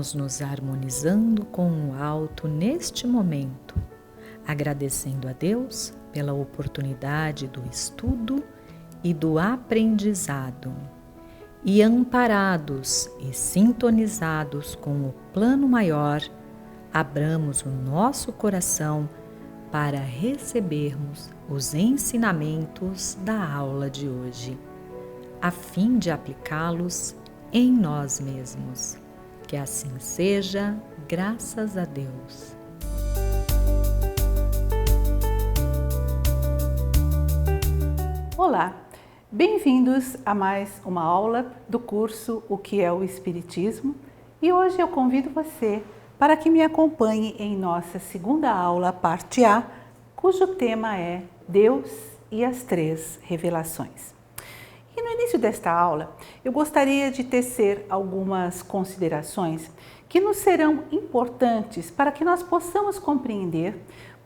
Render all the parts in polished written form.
Vamos nos harmonizando com o alto neste momento, agradecendo a Deus pela oportunidade do estudo e do aprendizado. E amparados e sintonizados com o plano maior, abramos o nosso coração para recebermos os ensinamentos da aula de hoje, a fim de aplicá-los em nós mesmos. Que assim seja, graças a Deus. Olá, bem-vindos a mais uma aula do curso O que é o Espiritismo, e hoje eu convido você para que me acompanhe em nossa segunda aula, parte A, cujo tema é Deus e as Três Revelações. E no início desta aula, eu gostaria de tecer algumas considerações que nos serão importantes para que nós possamos compreender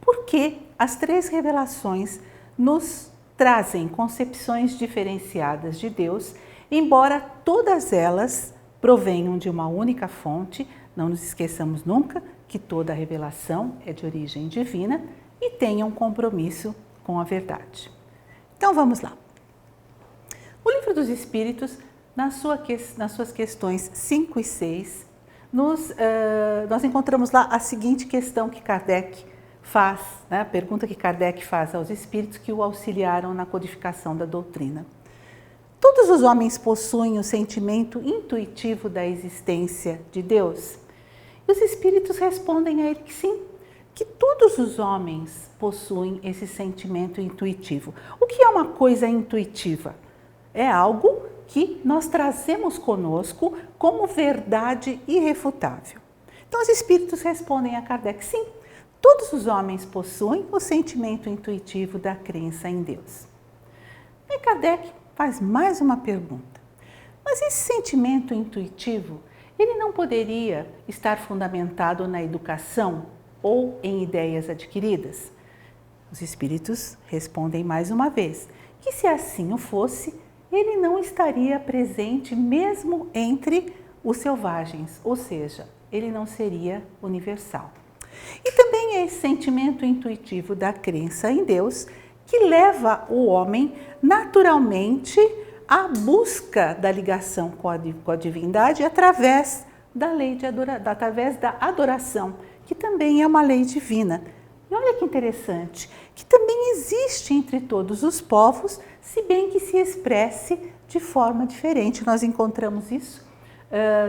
por que as três revelações nos trazem concepções diferenciadas de Deus, embora todas elas provenham de uma única fonte. Não nos esqueçamos nunca que toda revelação é de origem divina e tenha um compromisso com a verdade. Então vamos lá. O Livro dos Espíritos, nas suas questões 5 e 6, nós encontramos lá a seguinte questão que Kardec faz, né? A pergunta que Kardec faz aos espíritos que o auxiliaram na codificação da doutrina. Todos os homens possuem o sentimento intuitivo da existência de Deus? E os espíritos respondem a ele que sim, que todos os homens possuem esse sentimento intuitivo. O que é uma coisa intuitiva? É algo que nós trazemos conosco como verdade irrefutável. Então os espíritos respondem a Kardec, sim, todos os homens possuem o sentimento intuitivo da crença em Deus. E Kardec faz mais uma pergunta. Mas esse sentimento intuitivo, ele não poderia estar fundamentado na educação ou em ideias adquiridas? Os espíritos respondem mais uma vez que se assim o fosse, ele não estaria presente mesmo entre os selvagens, ou seja, ele não seria universal. E também é esse sentimento intuitivo da crença em Deus que leva o homem naturalmente à busca da ligação com a divindade através da através da adoração, que também é uma lei divina. E olha que interessante, que também existe entre todos os povos, se bem que se expresse de forma diferente. Nós encontramos isso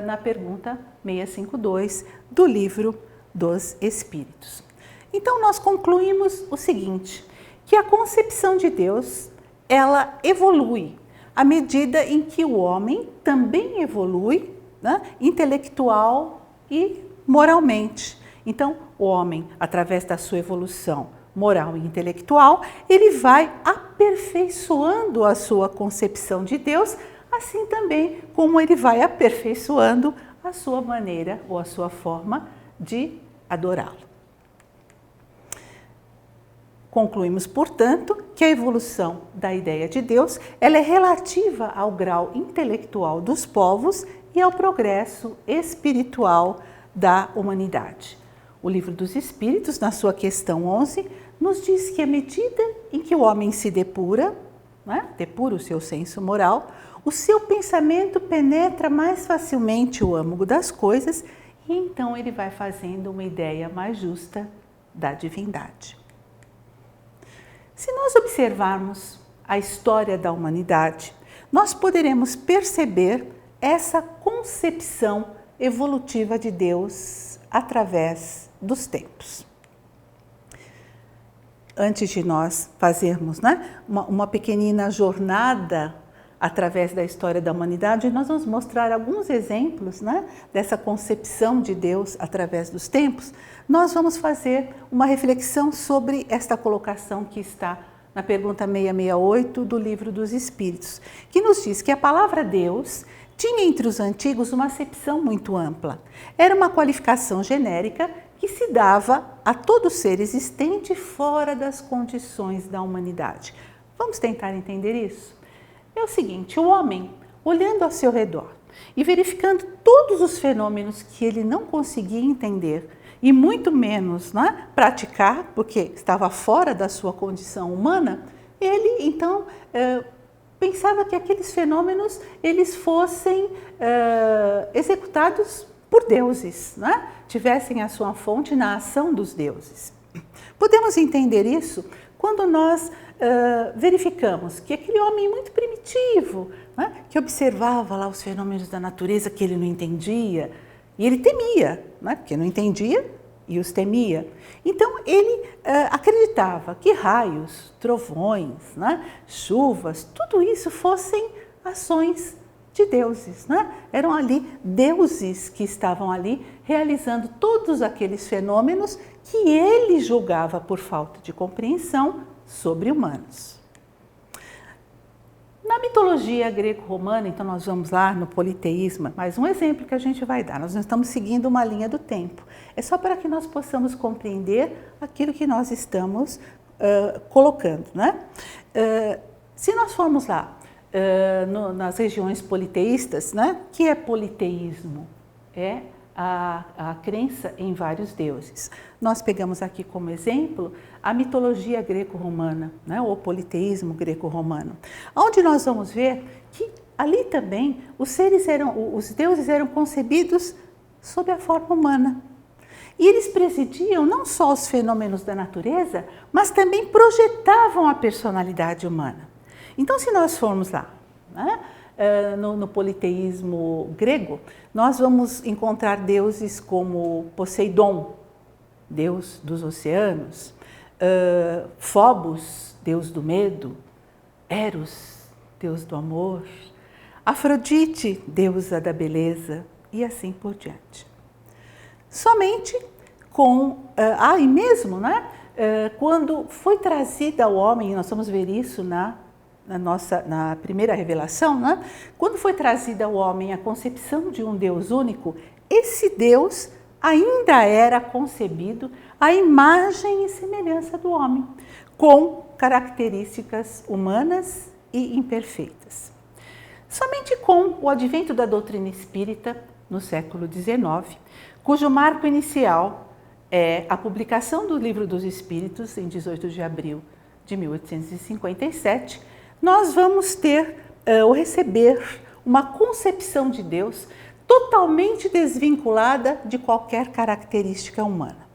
na pergunta 652 do Livro dos Espíritos. Então nós concluímos o seguinte, que a concepção de Deus, ela evolui à medida em que o homem também evolui, né, intelectual e moralmente. Então o homem, através da sua evolução moral e intelectual, ele vai aperfeiçoando a sua concepção de Deus, assim também como ele vai aperfeiçoando a sua maneira ou a sua forma de adorá-lo. Concluímos, portanto, que a evolução da ideia de Deus ela é relativa ao grau intelectual dos povos e ao progresso espiritual da humanidade. O Livro dos Espíritos, na sua questão 11, nos diz que à medida em que o homem se depura, né, depura o seu senso moral, o seu pensamento penetra mais facilmente o âmago das coisas e então ele vai fazendo uma ideia mais justa da divindade. Se nós observarmos a história da humanidade, nós poderemos perceber essa concepção evolutiva de Deus através dos tempos. Antes de nós fazermos, né, uma pequenina jornada através da história da humanidade, nós vamos mostrar alguns exemplos, né, dessa concepção de Deus através dos tempos. Nós vamos fazer uma reflexão sobre esta colocação que está na pergunta 668 do Livro dos Espíritos, que nos diz que a palavra Deus tinha entre os antigos uma acepção muito ampla. Era uma qualificação genérica que se dava a todo ser existente fora das condições da humanidade. Vamos tentar entender isso? É o seguinte, o homem, olhando ao seu redor e verificando todos os fenômenos que ele não conseguia entender e muito menos, né, praticar, porque estava fora da sua condição humana, ele então pensava que aqueles fenômenos eles fossem executados por deuses, né? Tivessem a sua fonte na ação dos deuses. Podemos entender isso quando nós verificamos que aquele homem muito primitivo, né, que observava lá os fenômenos da natureza que ele não entendia, e ele temia, né, porque não entendia e os temia. Então ele acreditava que raios, trovões, né, chuvas, tudo isso fossem ações de deuses, né? Eram ali deuses que estavam ali realizando todos aqueles fenômenos que ele julgava por falta de compreensão sobre-humanos. Na mitologia greco-romana, então nós vamos lá no politeísmo, mais um exemplo que a gente vai dar. Nós não estamos seguindo uma linha do tempo. É só para que nós possamos compreender aquilo que nós estamos colocando, né? Se nós formos lá nas regiões politeístas, né? Que é politeísmo? É a crença em vários deuses. Nós pegamos aqui como exemplo a mitologia greco-romana, né? O politeísmo greco-romano, onde nós vamos ver que ali também os deuses eram concebidos sob a forma humana. E eles presidiam não só os fenômenos da natureza, mas também projetavam a personalidade humana. Então, se nós formos lá, né, no politeísmo grego, nós vamos encontrar deuses como Poseidon, deus dos oceanos, Phobos, deus do medo, Eros, deus do amor, Afrodite, deusa da beleza, e assim por diante. Somente e mesmo, né, quando foi trazida ao homem, nós vamos ver isso na primeira revelação, né? Quando foi trazida ao homem a concepção de um Deus único, esse Deus ainda era concebido à imagem e semelhança do homem, com características humanas e imperfeitas. Somente com o advento da doutrina espírita, no século XIX, cujo marco inicial é a publicação do Livro dos Espíritos, em 18 de abril de 1857, nós vamos ter ou receber uma concepção de Deus totalmente desvinculada de qualquer característica humana.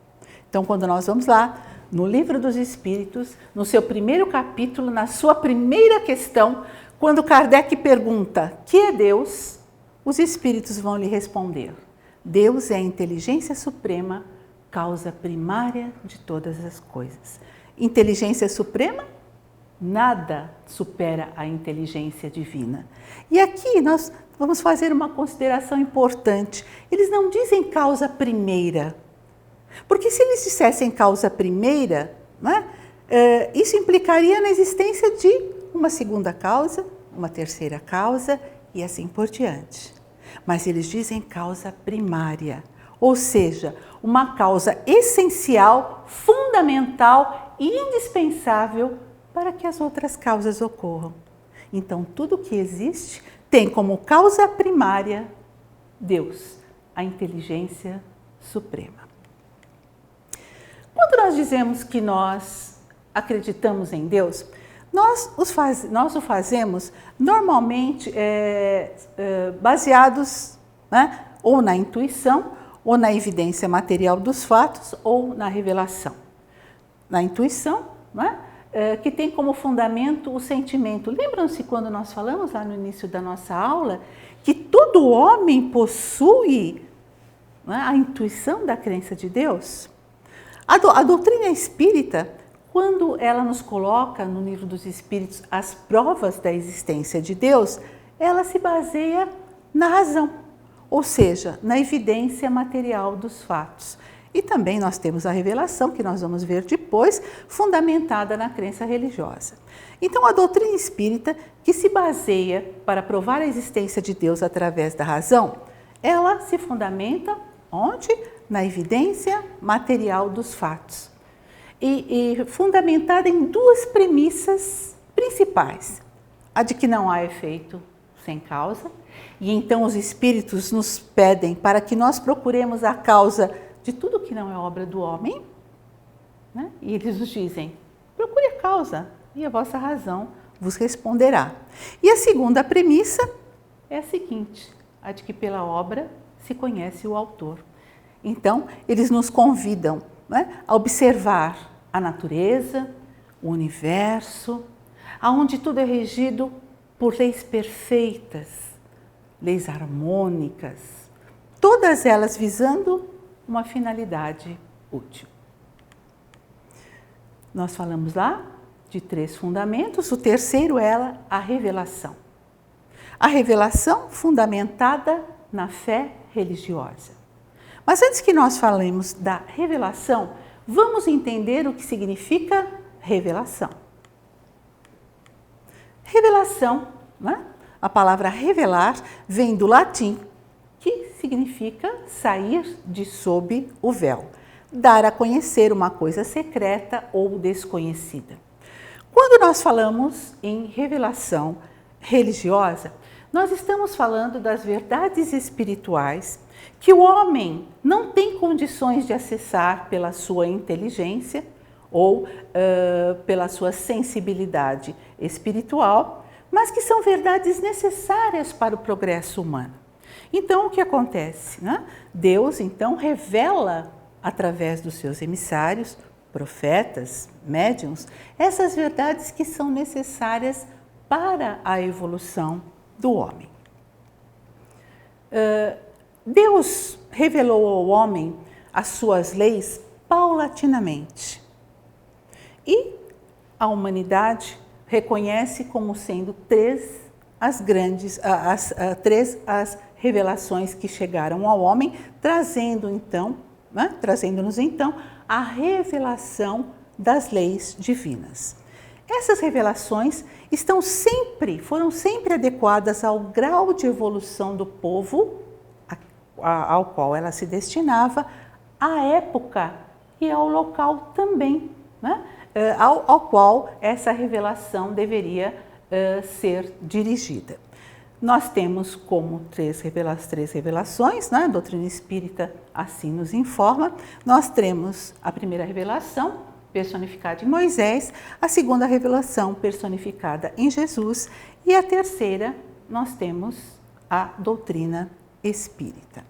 Então, quando nós vamos lá no Livro dos Espíritos, no seu primeiro capítulo, na sua primeira questão, quando Kardec pergunta: "Que é Deus?", os Espíritos vão lhe responder: Deus é a inteligência suprema, causa primária de todas as coisas. Inteligência suprema? Nada supera a inteligência divina. E aqui nós vamos fazer uma consideração importante. Eles não dizem causa primeira, porque se eles dissessem causa primeira, né, isso implicaria na existência de uma segunda causa, uma terceira causa e assim por diante. Mas eles dizem causa primária, ou seja, uma causa essencial, fundamental e indispensável para que as outras causas ocorram. Então, tudo que existe tem como causa primária Deus, a inteligência suprema. Quando nós dizemos que nós acreditamos em Deus, nós o fazemos normalmente baseados, né, ou na intuição, ou na evidência material dos fatos, ou na revelação. Na intuição, né, que tem como fundamento o sentimento. Lembram-se quando nós falamos lá no início da nossa aula que todo homem possui, né, a intuição da crença de Deus? A doutrina espírita, quando ela nos coloca no Livro dos Espíritos as provas da existência de Deus, ela se baseia na razão, ou seja, na evidência material dos fatos. E também nós temos a revelação, que nós vamos ver depois, fundamentada na crença religiosa. Então, a doutrina espírita, que se baseia para provar a existência de Deus através da razão, ela se fundamenta onde? Na evidência material dos fatos. E fundamentada em duas premissas principais. A de que não há efeito sem causa, e então os espíritos nos pedem para que nós procuremos a causa de tudo que não é obra do homem, né? E eles nos dizem, procure a causa e a vossa razão vos responderá. E a segunda premissa é a seguinte, a de que pela obra se conhece o autor. Então, eles nos convidam, né, a observar a natureza, o universo, aonde tudo é regido por leis perfeitas, leis harmônicas, todas elas visando uma finalidade útil. Nós falamos lá de 3 fundamentos, o terceiro é a revelação. A revelação fundamentada na fé religiosa. Mas antes que nós falemos da revelação, vamos entender o que significa revelação. Revelação, né? A palavra revelar vem do latim, que significa sair de sob o véu, dar a conhecer uma coisa secreta ou desconhecida. Quando nós falamos em revelação religiosa, nós estamos falando das verdades espirituais que o homem não tem condições de acessar pela sua inteligência ou pela sua sensibilidade espiritual, mas que são verdades necessárias para o progresso humano. Então, o que acontece, né? Deus, então, revela através dos seus emissários, profetas, médiuns, essas verdades que são necessárias para a evolução do homem. Deus revelou ao homem as suas leis paulatinamente e a humanidade reconhece como sendo 3 as revelações que chegaram ao homem, trazendo-nos então a revelação das leis divinas. Essas revelações foram sempre adequadas ao grau de evolução do povo ao qual ela se destinava, à época e ao local também, né? Ao qual essa revelação deveria ser dirigida. Nós temos como 3 revelações, né? A doutrina espírita assim nos informa. Nós temos a primeira revelação, personificada em Moisés, a segunda revelação, personificada em Jesus, e a terceira, nós temos a doutrina espírita.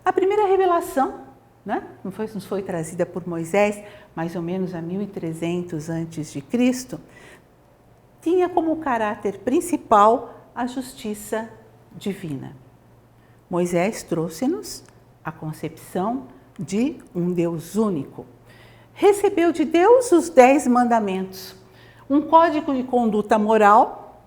A primeira revelação, né, nos foi trazida por Moisés, mais ou menos a 1300 a.C., tinha como caráter principal a justiça divina. Moisés trouxe-nos a concepção de um Deus único. Recebeu de Deus os 10 mandamentos, um código de conduta moral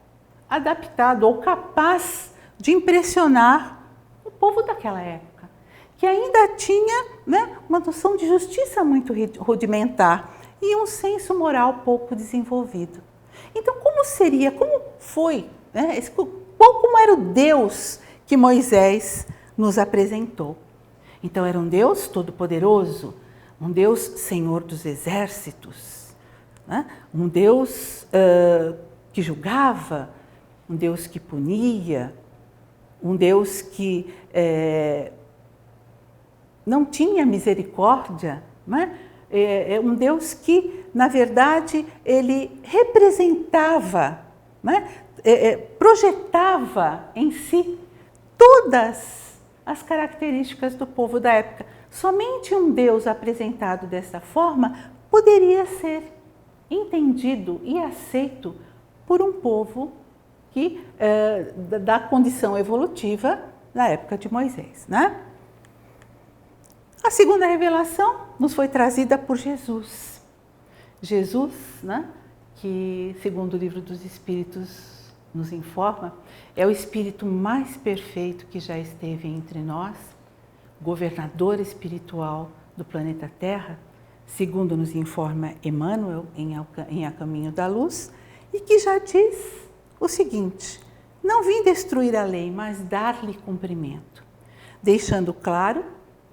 adaptado ou capaz de impressionar o povo daquela época, que ainda tinha, né, uma noção de justiça muito rudimentar e um senso moral pouco desenvolvido. Então, como foi, né, como era o Deus que Moisés nos apresentou? Então, era um Deus todo-poderoso, um Deus Senhor dos exércitos, né? Um Deus que julgava, um Deus que punia, um Deus que não tinha misericórdia, né? Um Deus que, na verdade, ele representava, né? Projetava em si todas as características do povo da época. Somente um Deus apresentado dessa forma poderia ser entendido e aceito por um povo que, da condição evolutiva da época de Moisés, né? A segunda revelação nos foi trazida por Jesus. Jesus, né, que, segundo o Livro dos Espíritos nos informa, é o espírito mais perfeito que já esteve entre nós, governador espiritual do planeta Terra, segundo nos informa Emmanuel em A Caminho da Luz, e que já diz o seguinte: não vim destruir a lei, mas dar-lhe cumprimento, deixando claro,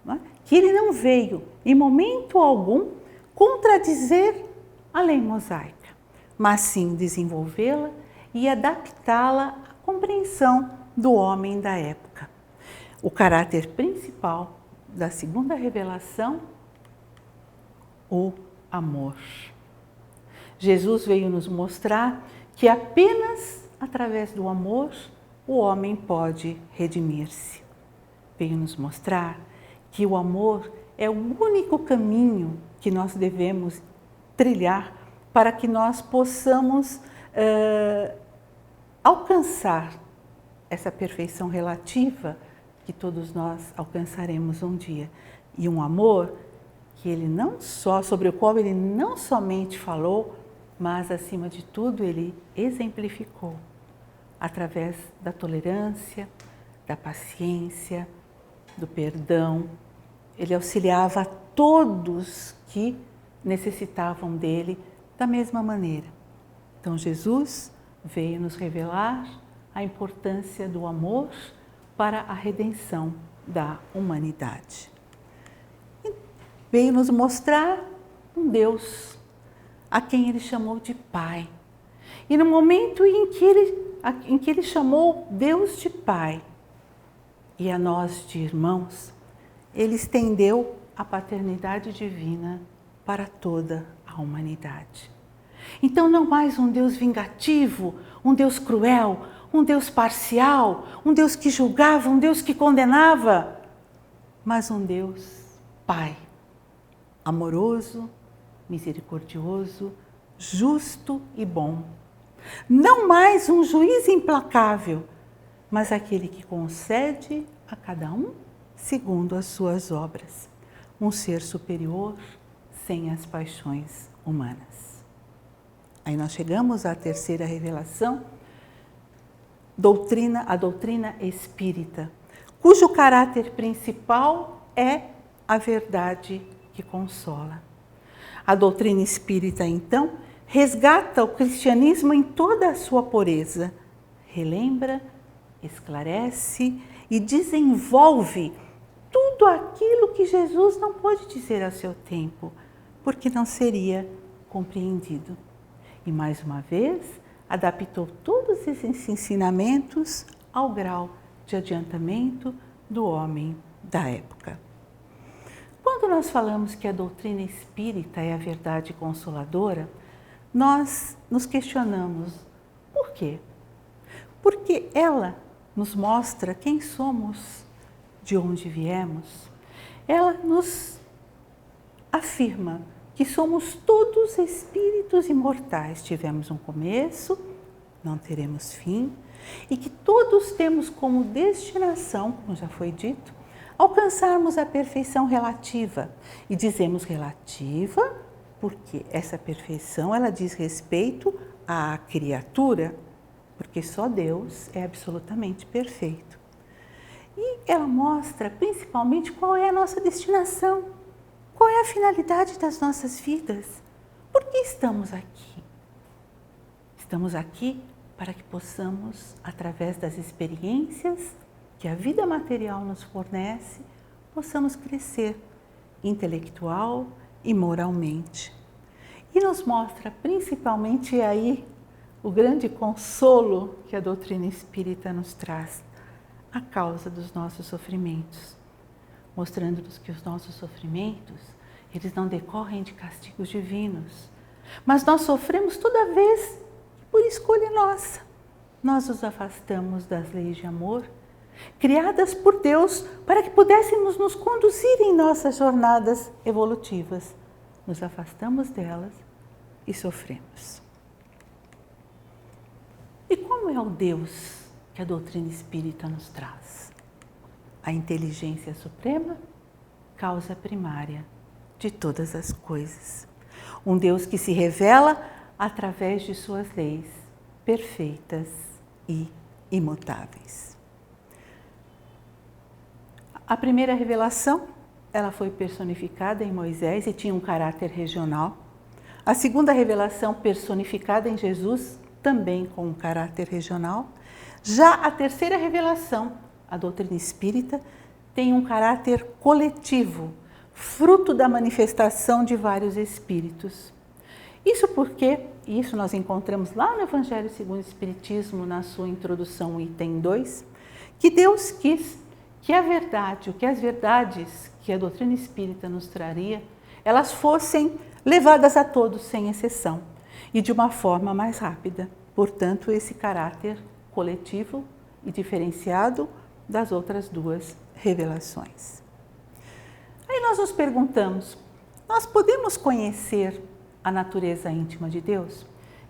né, que ele não veio, em momento algum, contradizer a lei mosaica, mas sim desenvolvê-la e adaptá-la compreensão do homem da época. O caráter principal da segunda revelação, o amor. Jesus veio nos mostrar que apenas através do amor o homem pode redimir-se. Veio nos mostrar que o amor é o único caminho que nós devemos trilhar para que nós possamos alcançar essa perfeição relativa que todos nós alcançaremos um dia. E um amor que ele não só, sobre o qual ele não somente falou, mas acima de tudo ele exemplificou através da tolerância, da paciência, do perdão. Ele auxiliava a todos que necessitavam dele da mesma maneira. Então Jesus veio nos revelar a importância do amor para a redenção da humanidade. E veio nos mostrar um Deus a quem ele chamou de Pai. E no momento em que ele chamou Deus de Pai e a nós de irmãos, ele estendeu a paternidade divina para toda a humanidade. Então não mais um Deus vingativo, um Deus cruel, um Deus parcial, um Deus que julgava, um Deus que condenava, mas um Deus Pai, amoroso, misericordioso, justo e bom. Não mais um juiz implacável, mas aquele que concede a cada um segundo as suas obras. Um ser superior, sem as paixões humanas. Aí nós chegamos à terceira revelação, a doutrina espírita, cujo caráter principal é a verdade que consola. A doutrina espírita, então, resgata o cristianismo em toda a sua pureza, relembra, esclarece e desenvolve tudo aquilo que Jesus não pôde dizer a seu tempo, porque não seria compreendido. E mais uma vez, adaptou todos esses ensinamentos ao grau de adiantamento do homem da época. Quando nós falamos que a doutrina espírita é a verdade consoladora, nós nos questionamos por quê? Porque ela nos mostra quem somos, de onde viemos. Ela nos afirma que somos todos espíritos imortais. Tivemos um começo, não teremos fim, e que todos temos como destinação, como já foi dito, alcançarmos a perfeição relativa. E dizemos relativa porque essa perfeição ela diz respeito à criatura, porque só Deus é absolutamente perfeito. E ela mostra principalmente qual é a nossa destinação, qual é a finalidade das nossas vidas. Por que estamos aqui? Estamos aqui para que possamos, através das experiências que a vida material nos fornece, possamos crescer intelectual e moralmente. E nos mostra principalmente aí o grande consolo que a doutrina espírita nos traz, a causa dos nossos sofrimentos, mostrando-nos que os nossos sofrimentos, eles não decorrem de castigos divinos, mas nós sofremos toda vez por escolha nossa. Nós nos afastamos das leis de amor, criadas por Deus para que pudéssemos nos conduzir em nossas jornadas evolutivas. Nos afastamos delas e sofremos. E como é o Deus que a doutrina espírita nos traz? A inteligência suprema, causa primária de todas as coisas. Um Deus que se revela através de suas leis perfeitas e imutáveis. A primeira revelação, ela foi personificada em Moisés e tinha um caráter regional. A segunda revelação, personificada em Jesus, também com um caráter regional. Já a terceira revelação, a doutrina espírita, tem um caráter coletivo, fruto da manifestação de vários espíritos. Isso porque, e isso nós encontramos lá no Evangelho segundo o Espiritismo, na sua introdução, item 2, que Deus quis que a verdade, que as verdades que a doutrina espírita nos traria, elas fossem levadas a todos sem exceção e de uma forma mais rápida. Portanto, esse caráter coletivo e diferenciado das outras duas revelações. Aí nós nos perguntamos, nós podemos conhecer a natureza íntima de Deus?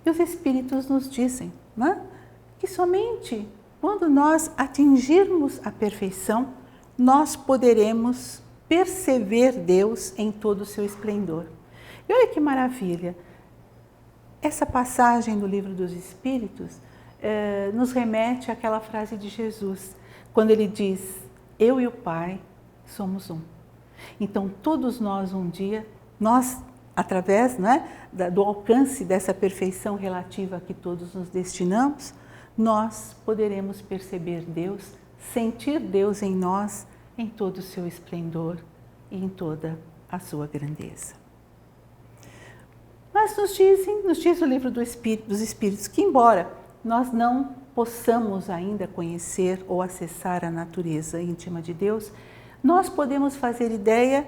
E os Espíritos nos dizem, né, que somente quando nós atingirmos a perfeição, nós poderemos perceber Deus em todo o seu esplendor. E olha que maravilha! Essa passagem do Livro dos Espíritos nos remete àquela frase de Jesus, quando ele diz, eu e o Pai somos um. Então, todos nós um dia, nós, através, né, do alcance dessa perfeição relativa a que todos nos destinamos, nós poderemos perceber Deus, sentir Deus em nós, em todo o seu esplendor e em toda a sua grandeza. Mas nos diz o Livro dos Espíritos que, embora nós não possamos ainda conhecer ou acessar a natureza íntima de Deus, nós podemos fazer ideia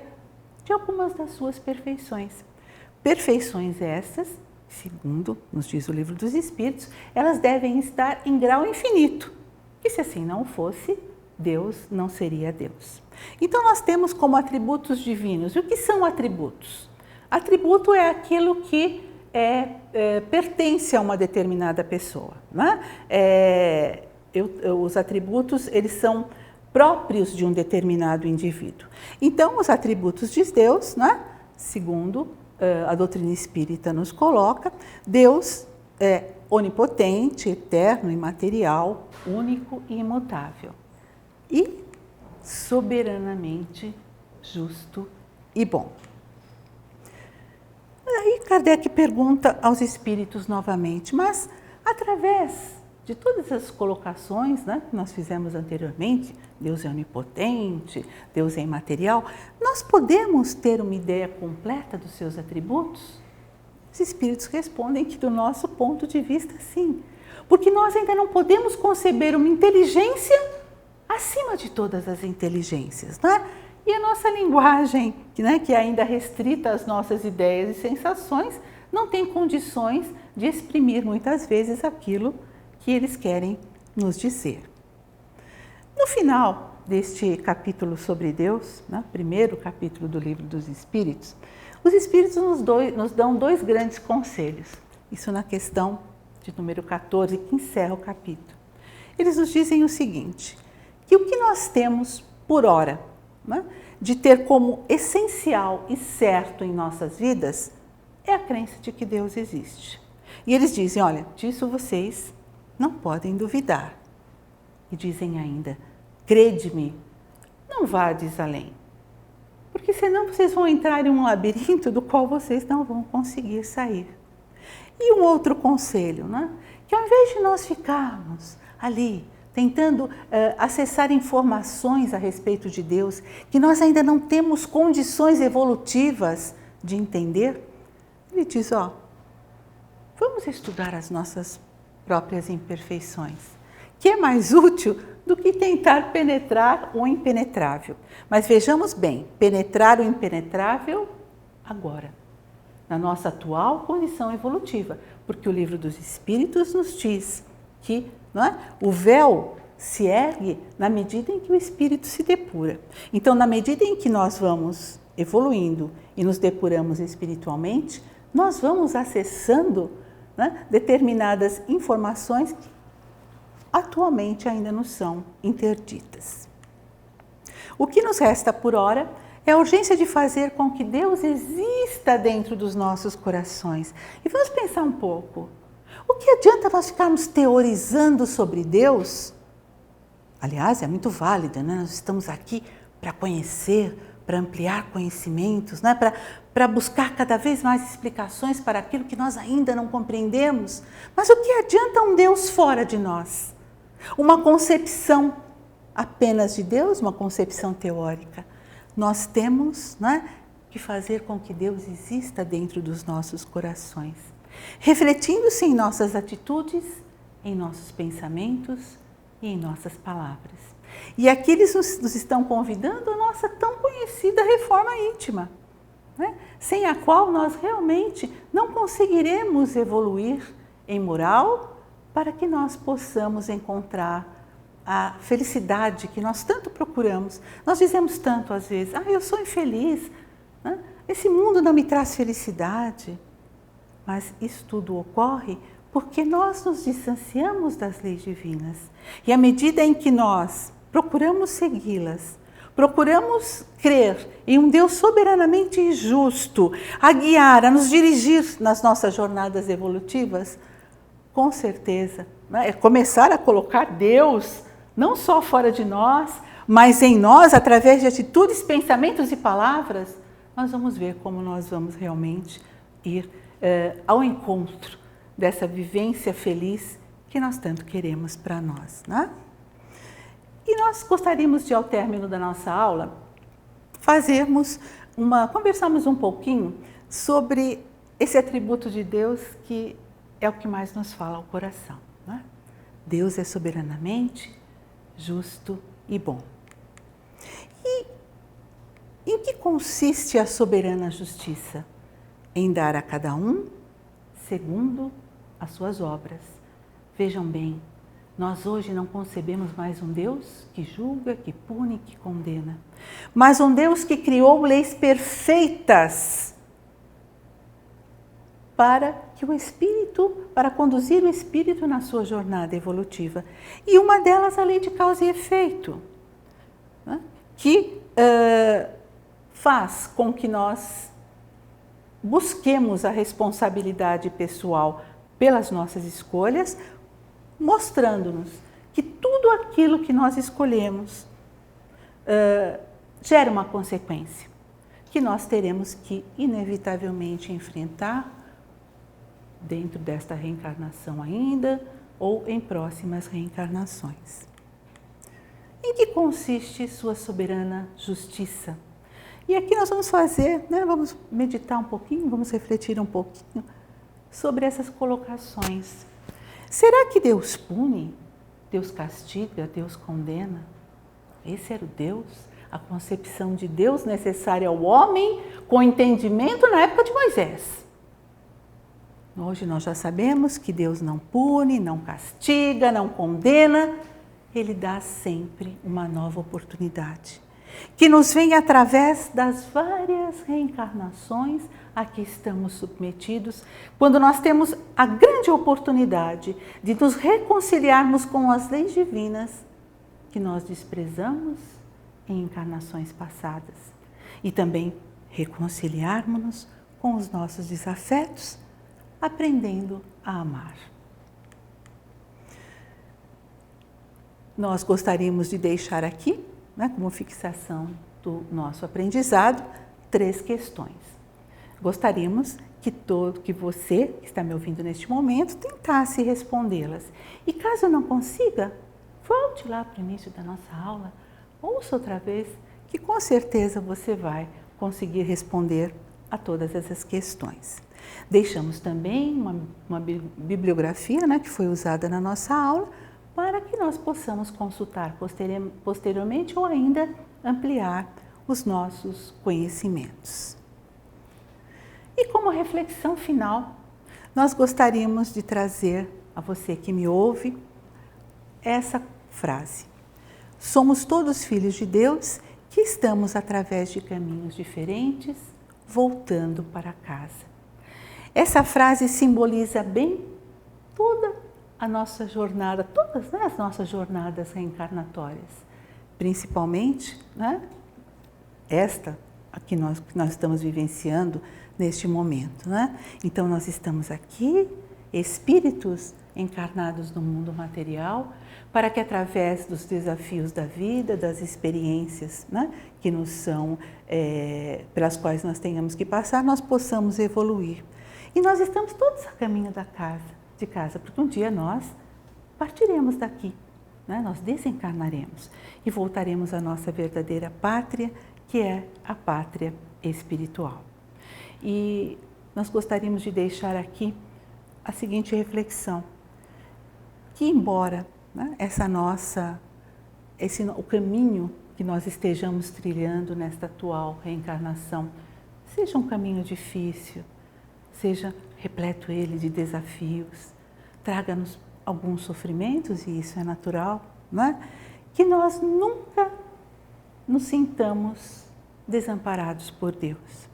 de algumas das suas perfeições. Perfeições essas, segundo nos diz o Livro dos Espíritos, elas devem estar em grau infinito. E se assim não fosse, Deus não seria Deus. Então nós temos como atributos divinos. E o que são atributos? Atributo é aquilo que pertence a uma determinada pessoa, né? Os atributos, eles são próprios de um determinado indivíduo. Então, os atributos de Deus, né, segundo a doutrina espírita nos coloca, Deus é onipotente, eterno, imaterial, único e imutável. E soberanamente justo e bom. Aí Kardec pergunta aos espíritos novamente, mas através de todas as colocações, né, que nós fizemos anteriormente, Deus é onipotente, Deus é imaterial, nós podemos ter uma ideia completa dos seus atributos? Os espíritos respondem que do nosso ponto de vista, sim, porque nós ainda não podemos conceber uma inteligência acima de todas as inteligências, né? E a nossa linguagem, né, que é ainda restrita às nossas ideias e sensações, não tem condições de exprimir muitas vezes aquilo que eles querem nos dizer. No final deste capítulo sobre Deus, né, primeiro capítulo do Livro dos Espíritos, os Espíritos nos dão dois grandes conselhos. Isso na questão de número 14, que encerra o capítulo. Eles nos dizem o seguinte, que o que nós temos por hora, né, de ter como essencial e certo em nossas vidas, é a crença de que Deus existe. E eles dizem, olha, disso vocês não podem duvidar. E dizem ainda, crede-me, não vades além, porque senão vocês vão entrar em um labirinto do qual vocês não vão conseguir sair. E um outro conselho, né? Que ao invés de nós ficarmos ali tentando acessar informações a respeito de Deus, que nós ainda não temos condições evolutivas de entender, ele diz, ó, vamos estudar as nossas próprias imperfeições, que é mais útil do que tentar penetrar o impenetrável. Mas vejamos bem, penetrar o impenetrável agora, na nossa atual condição evolutiva, porque o Livro dos Espíritos nos diz que, não é, o véu se ergue na medida em que o espírito se depura. Então, na medida em que nós vamos evoluindo e nos depuramos espiritualmente, nós vamos acessando, né, determinadas informações que atualmente ainda nos são interditas. O que nos resta por hora é a urgência de fazer com que Deus exista dentro dos nossos corações. E vamos pensar um pouco. O que adianta nós ficarmos teorizando sobre Deus? Aliás, é muito válido, né? Nós estamos aqui para conhecer, para ampliar conhecimentos, né? Para buscar cada vez mais explicações para aquilo que nós ainda não compreendemos. Mas o que adianta um Deus fora de nós? Uma concepção apenas de Deus, uma concepção teórica. Nós temos, né, que fazer com que Deus exista dentro dos nossos corações, refletindo-se em nossas atitudes, em nossos pensamentos e em nossas palavras. E aqui eles nos estão convidando a nossa tão conhecida reforma íntima, né? Sem a qual nós realmente não conseguiremos evoluir em moral para que nós possamos encontrar a felicidade que nós tanto procuramos. Nós dizemos tanto às vezes, eu sou infeliz, né? Esse mundo não me traz felicidade. Mas isso tudo ocorre porque nós nos distanciamos das leis divinas. E à medida em que nós procuramos segui-las, procuramos crer em um Deus soberanamente justo, a guiar, a nos dirigir nas nossas jornadas evolutivas, com certeza, né, é começar a colocar Deus não só fora de nós, mas em nós, através de atitudes, pensamentos e palavras, nós vamos ver como nós vamos realmente ir ao encontro dessa vivência feliz que nós tanto queremos para nós, né? E nós gostaríamos de, ao término da nossa aula, conversarmos um pouquinho sobre esse atributo de Deus que é o que mais nos fala ao coração, né? Deus é soberanamente justo e bom. E em que consiste a soberana justiça? Em dar a cada um segundo as suas obras. Vejam bem, nós hoje não concebemos mais um Deus que julga, que pune, que condena, mas um Deus que criou leis perfeitas para conduzir o espírito na sua jornada evolutiva. E uma delas a lei de causa e efeito, né? Que faz com que nós busquemos a responsabilidade pessoal pelas nossas escolhas, mostrando-nos que tudo aquilo que nós escolhemos gera uma consequência, que nós teremos que inevitavelmente enfrentar dentro desta reencarnação ainda ou em próximas reencarnações. Em que consiste sua soberana justiça? E aqui nós vamos vamos meditar um pouquinho, vamos refletir um pouquinho sobre essas colocações. Será que Deus pune? Deus castiga? Deus condena? Esse era o Deus, a concepção de Deus necessária ao homem com entendimento na época de Moisés. Hoje nós já sabemos que Deus não pune, não castiga, não condena. Ele dá sempre uma nova oportunidade, que nos vem através das várias reencarnações a que estamos submetidos, quando nós temos a grande oportunidade de nos reconciliarmos com as leis divinas que nós desprezamos em encarnações passadas e também reconciliarmos-nos com os nossos desafetos, aprendendo a amar. Nós gostaríamos de deixar aqui, como fixação do nosso aprendizado, 3 questões. Gostaríamos que você, que está me ouvindo neste momento, tentasse respondê-las. E caso não consiga, volte lá para o início da nossa aula, ouça outra vez, que com certeza você vai conseguir responder a todas essas questões. Deixamos também uma bibliografia, que foi usada na nossa aula, para que nós possamos consultar posteriormente ou ainda ampliar os nossos conhecimentos. E como reflexão final, nós gostaríamos de trazer a você que me ouve essa frase: somos todos filhos de Deus que estamos através de caminhos diferentes, voltando para casa. Essa frase simboliza bem toda a nossa jornada, todas as nossas jornadas reencarnatórias, principalmente esta que nós estamos vivenciando neste momento. Então nós estamos aqui, espíritos encarnados no mundo material, para que através dos desafios da vida, das experiências que nos são, pelas quais nós tenhamos que passar, nós possamos evoluir. E nós estamos todos a caminho de casa, porque um dia nós partiremos daqui, nós desencarnaremos e voltaremos à nossa verdadeira pátria, que é a pátria espiritual. E nós gostaríamos de deixar aqui a seguinte reflexão, que embora, né, o caminho que nós estejamos trilhando nesta atual reencarnação seja um caminho difícil, seja repleto ele de desafios, traga-nos alguns sofrimentos, e isso é natural, não é? Que nós nunca nos sintamos desamparados por Deus.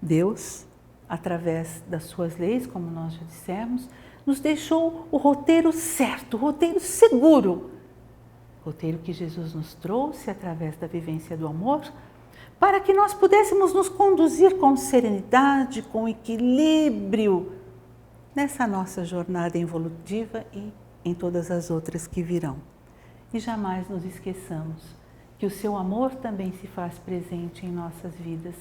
Deus, através das suas leis, como nós já dissemos, nos deixou o roteiro certo, o roteiro seguro, o roteiro que Jesus nos trouxe através da vivência do amor, para que nós pudéssemos nos conduzir com serenidade, com equilíbrio nessa nossa jornada evolutiva e em todas as outras que virão. E jamais nos esqueçamos que o seu amor também se faz presente em nossas vidas.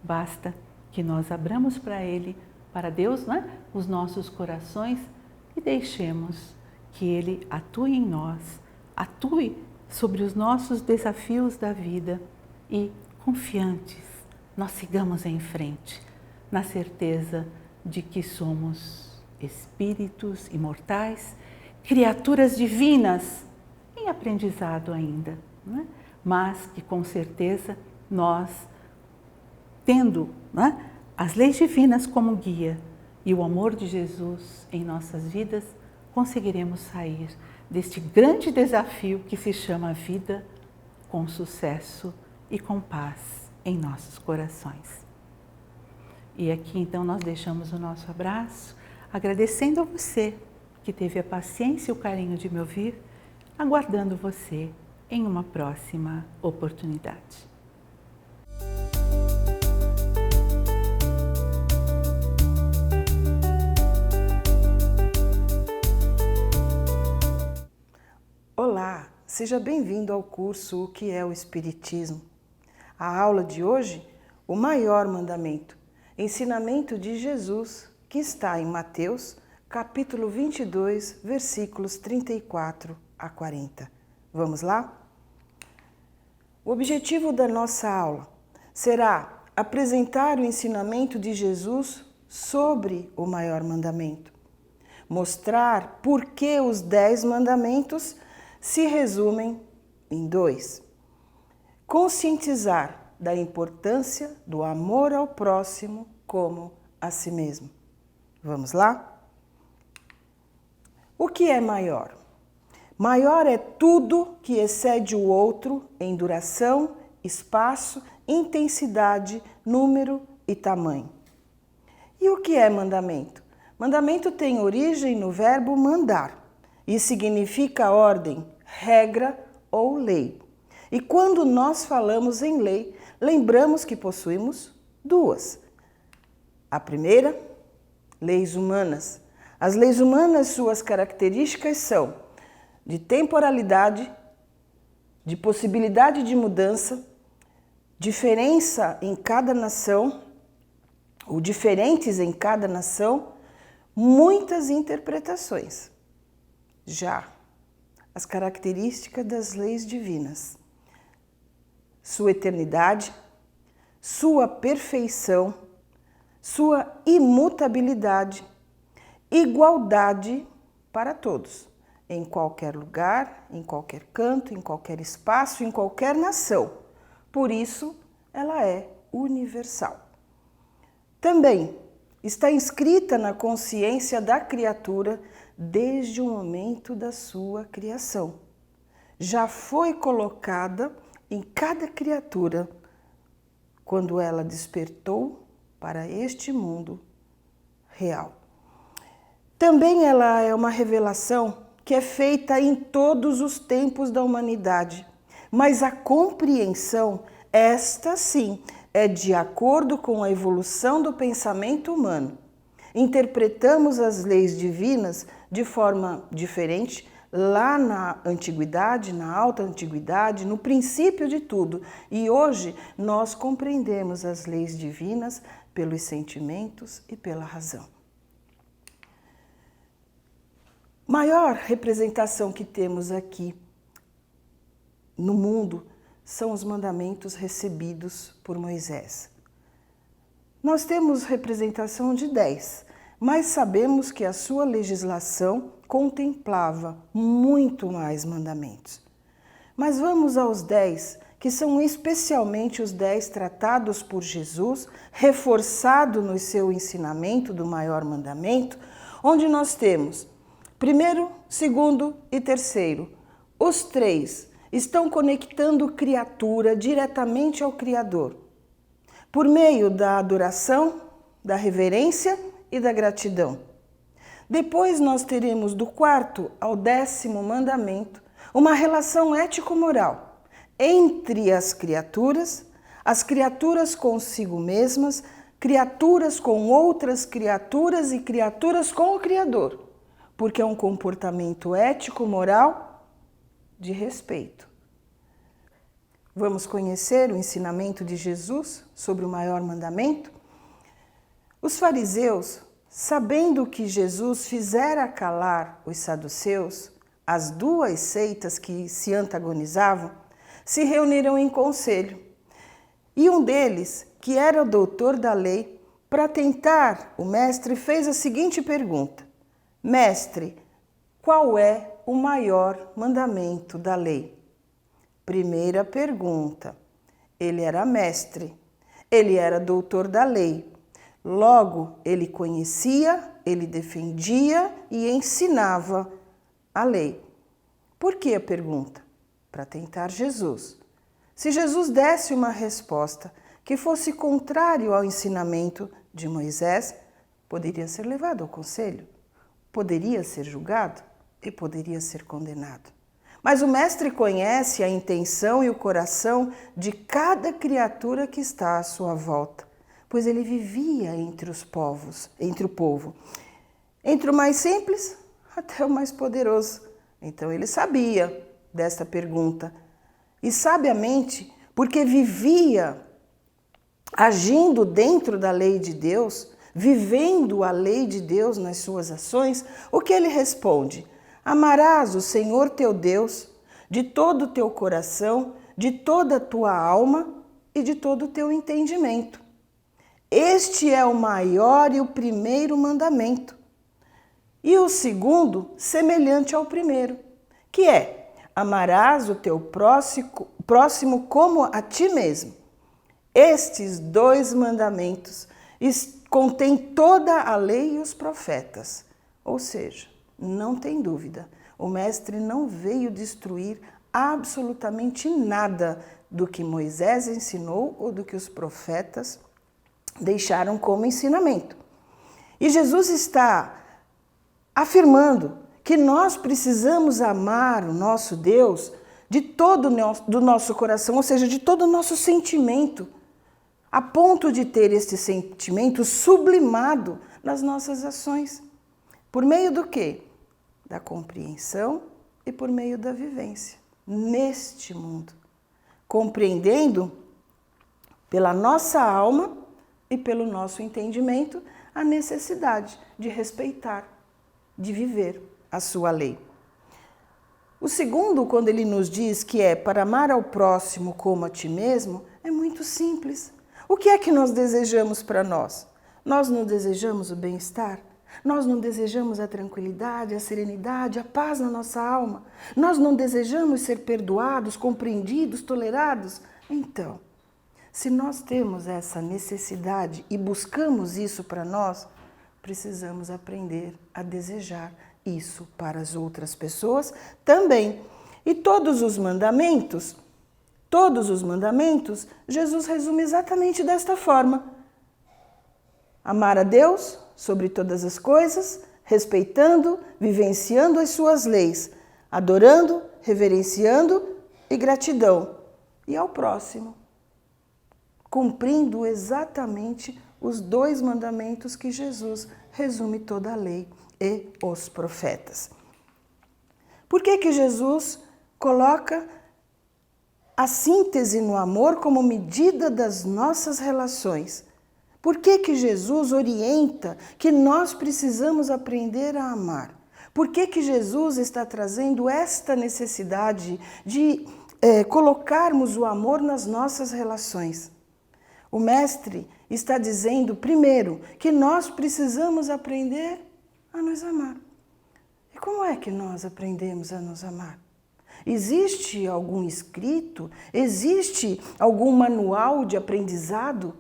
Basta que nós abramos para Ele, para Deus, né, os nossos corações e deixemos que Ele atue em nós, atue sobre os nossos desafios da vida e, confiantes, nós sigamos em frente, na certeza de que somos espíritos imortais, criaturas divinas, em aprendizado ainda, né? Mas que com certeza nós, tendo, né, as leis divinas como guia e o amor de Jesus em nossas vidas, conseguiremos sair deste grande desafio que se chama vida com sucesso e com paz em nossos corações. E aqui então nós deixamos o nosso abraço, agradecendo a você que teve a paciência e o carinho de me ouvir, aguardando você em uma próxima oportunidade. Olá, seja bem-vindo ao curso O que é o Espiritismo. A aula de hoje, o maior mandamento, ensinamento de Jesus, que está em Mateus, capítulo 22, versículos 34 a 40. Vamos lá? O objetivo da nossa aula será apresentar o ensinamento de Jesus sobre o maior mandamento, mostrar por que os 10 mandamentos se resumem em 2, conscientizar da importância do amor ao próximo como a si mesmo. Vamos lá? O que é maior? Maior é tudo que excede o outro em duração, espaço, intensidade, número e tamanho. E o que é mandamento? Mandamento tem origem no verbo mandar e significa ordem, regra ou lei. E quando nós falamos em lei, lembramos que possuímos 2. A primeira, leis humanas. As leis humanas, suas características são de temporalidade, de possibilidade de mudança, diferença em cada nação, ou diferentes em cada nação, muitas interpretações. Já as características das leis divinas, sua eternidade, sua perfeição, sua imutabilidade, igualdade para todos, em qualquer lugar, em qualquer canto, em qualquer espaço, em qualquer nação. Por isso, ela é universal. Também está inscrita na consciência da criatura desde o momento da sua criação. Já foi colocada em cada criatura quando ela despertou para este mundo real. Também ela é uma revelação que é feita em todos os tempos da humanidade, mas a compreensão, esta sim, é de acordo com a evolução do pensamento humano. Interpretamos as leis divinas de forma diferente lá na antiguidade, na alta antiguidade, no princípio de tudo. E hoje nós compreendemos as leis divinas pelos sentimentos e pela razão. Maior representação que temos aqui no mundo são os mandamentos recebidos por Moisés. Nós temos representação de 10, mas sabemos que a sua legislação contemplava muito mais mandamentos. Mas vamos aos 10, que são especialmente os 10 tratados por Jesus, reforçado no seu ensinamento do maior mandamento, onde nós temos primeiro, segundo e terceiro. Os 3 estão conectando criatura diretamente ao Criador, por meio da adoração, da reverência e da gratidão. Depois nós teremos do 4º ao 10º mandamento uma relação ético-moral entre as criaturas consigo mesmas, criaturas com outras criaturas e criaturas com o Criador, porque é um comportamento ético-moral de respeito. Vamos conhecer o ensinamento de Jesus sobre o maior mandamento? Os fariseus, sabendo que Jesus fizera calar os saduceus, as 2 seitas que se antagonizavam, se reuniram em conselho. E um deles, que era o doutor da lei, para tentar o mestre, fez a seguinte pergunta: Mestre, qual é o maior mandamento da lei? Primeira pergunta. Ele era mestre, ele era doutor da lei. Logo, ele conhecia, ele defendia e ensinava a lei. Por que a pergunta? Para tentar Jesus. Se Jesus desse uma resposta que fosse contrário ao ensinamento de Moisés, poderia ser levado ao conselho, poderia ser julgado e poderia ser condenado. Mas o mestre conhece a intenção e o coração de cada criatura que está à sua volta, pois ele vivia entre os povos, entre o povo, entre o mais simples até o mais poderoso. Então ele sabia desta pergunta e sabiamente, porque vivia agindo dentro da lei de Deus, vivendo a lei de Deus nas suas ações, o que ele responde? Amarás o Senhor teu Deus de todo o teu coração, de toda a tua alma e de todo o teu entendimento. Este é o maior e o primeiro mandamento. E o segundo, semelhante ao primeiro, que é: amarás o teu próximo como a ti mesmo. Estes 2 mandamentos contêm toda a lei e os profetas. Ou seja, não tem dúvida, o mestre não veio destruir absolutamente nada do que Moisés ensinou ou do que os profetas deixaram como ensinamento. E Jesus está afirmando que nós precisamos amar o nosso Deus de todo do nosso coração, ou seja, de todo o nosso sentimento, a ponto de ter este sentimento sublimado nas nossas ações. Por meio do quê? Da compreensão e por meio da vivência neste mundo, compreendendo pela nossa alma e pelo nosso entendimento a necessidade de respeitar, de viver a sua lei. O segundo, quando ele nos diz que é para amar ao próximo como a ti mesmo, é muito simples. O que é que nós desejamos para nós? Nós não desejamos o bem-estar? Nós não desejamos a tranquilidade, a serenidade, a paz na nossa alma? Nós não desejamos ser perdoados, compreendidos, tolerados? Então, se nós temos essa necessidade e buscamos isso para nós, precisamos aprender a desejar isso para as outras pessoas também. E todos os mandamentos, Jesus resume exatamente desta forma: amar a Deus sobre todas as coisas, respeitando, vivenciando as suas leis, adorando, reverenciando e gratidão. E ao próximo, cumprindo exatamente os 2 mandamentos que Jesus resume toda a lei e os profetas. Por que Jesus coloca a síntese no amor como medida das nossas relações? Por que Jesus orienta que nós precisamos aprender a amar? Por que Jesus está trazendo esta necessidade de colocarmos o amor nas nossas relações. O Mestre está dizendo, primeiro, que nós precisamos aprender a nos amar. E como é que nós aprendemos a nos amar? Existe algum escrito? Existe algum manual de aprendizado?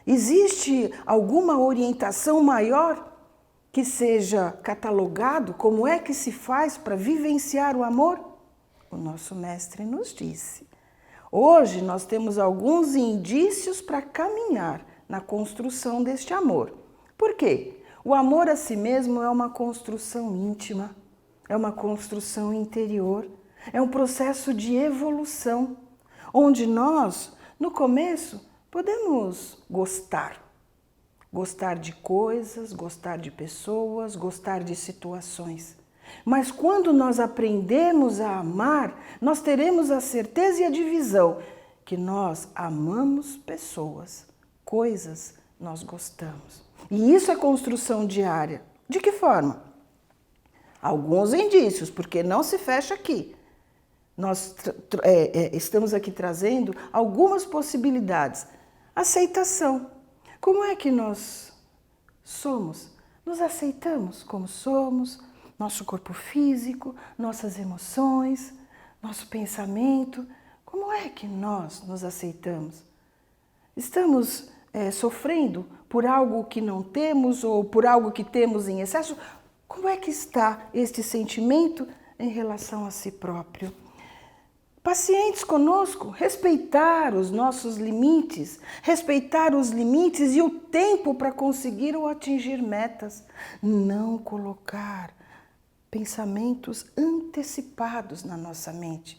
Existe alguma orientação maior que seja catalogado? Como é que se faz para vivenciar o amor? O nosso Mestre nos disse. Hoje nós temos alguns indícios para caminhar na construção deste amor. Por quê? O amor a si mesmo é uma construção íntima, é uma construção interior, é um processo de evolução, onde nós, no começo, podemos gostar de coisas, gostar de pessoas, gostar de situações. Mas quando nós aprendemos a amar, nós teremos a certeza e a divisão que nós amamos pessoas, coisas nós gostamos. E isso é construção diária. De que forma? Alguns indícios, porque não se fecha aqui. Nós estamos aqui trazendo algumas possibilidades. Aceitação. Como é que nós somos? Nos aceitamos como somos, nosso corpo físico, nossas emoções, nosso pensamento. Como é que nós nos aceitamos? Estamos sofrendo por algo que não temos ou por algo que temos em excesso? Como é que está este sentimento em relação a si próprio? Pacientes conosco, respeitar os nossos limites, respeitar os limites e o tempo para conseguir ou atingir metas. Não colocar pensamentos antecipados na nossa mente,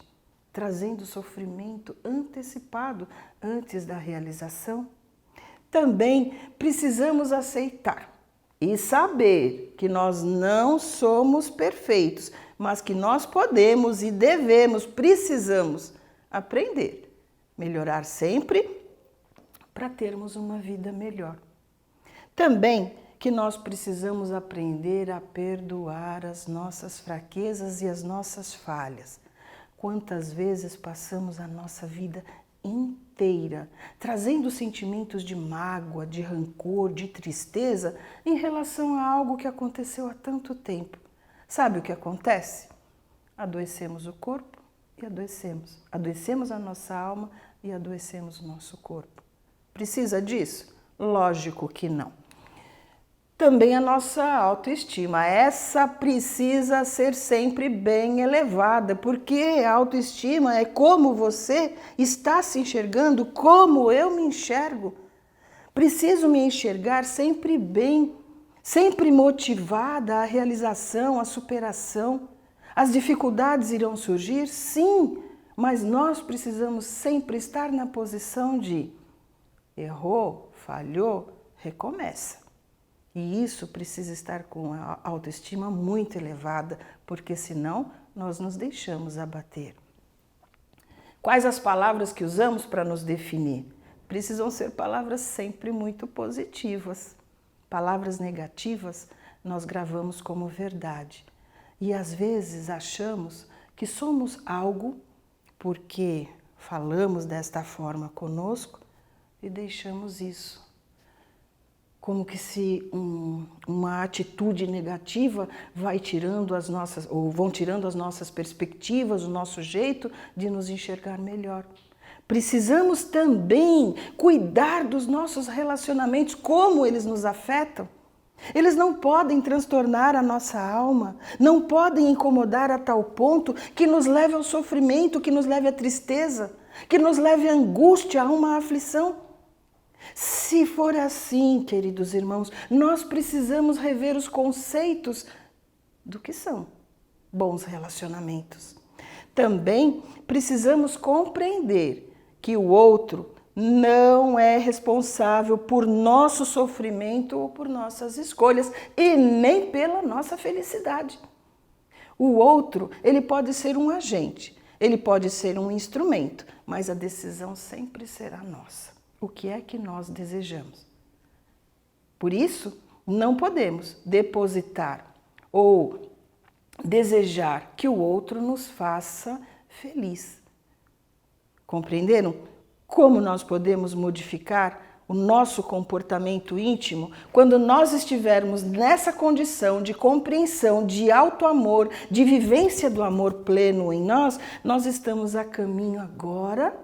trazendo sofrimento antecipado antes da realização. Também precisamos aceitar e saber que nós não somos perfeitos, mas que nós podemos e devemos, precisamos aprender, melhorar sempre para termos uma vida melhor. Também que nós precisamos aprender a perdoar as nossas fraquezas e as nossas falhas. Quantas vezes passamos a nossa vida inteira trazendo sentimentos de mágoa, de rancor, de tristeza em relação a algo que aconteceu há tanto tempo. Sabe o que acontece? Adoecemos o corpo e adoecemos. Adoecemos a nossa alma e adoecemos o nosso corpo. Precisa disso? Lógico que não. Também a nossa autoestima. Essa precisa ser sempre bem elevada, porque a autoestima é como você está se enxergando, como eu me enxergo. Preciso me enxergar sempre bem, sempre motivada à realização, à superação. As dificuldades irão surgir? Sim, mas nós precisamos sempre estar na posição de errou, falhou, recomeça. E isso precisa estar com a autoestima muito elevada, porque senão nós nos deixamos abater. Quais as palavras que usamos para nos definir? Precisam ser palavras sempre muito positivas. Palavras negativas nós gravamos como verdade. E às vezes achamos que somos algo porque falamos desta forma conosco e deixamos isso. Como que se uma atitude negativa vai tirando as nossas, ou vão tirando as nossas perspectivas, o nosso jeito de nos enxergar melhor. Precisamos também cuidar dos nossos relacionamentos, como eles nos afetam. Eles não podem transtornar a nossa alma, não podem incomodar a tal ponto que nos leve ao sofrimento, que nos leve à tristeza, que nos leve à angústia, a uma aflição. Se for assim, queridos irmãos, nós precisamos rever os conceitos do que são bons relacionamentos. Também precisamos compreender que o outro não é responsável por nosso sofrimento ou por nossas escolhas e nem pela nossa felicidade. O outro, ele pode ser um agente, ele pode ser um instrumento, mas a decisão sempre será nossa. O que é que nós desejamos? Por isso, não podemos depositar ou desejar que o outro nos faça feliz. Compreenderam como nós podemos modificar o nosso comportamento íntimo quando nós estivermos nessa condição de compreensão, de auto-amor, de vivência do amor pleno em nós? Nós estamos a caminho agora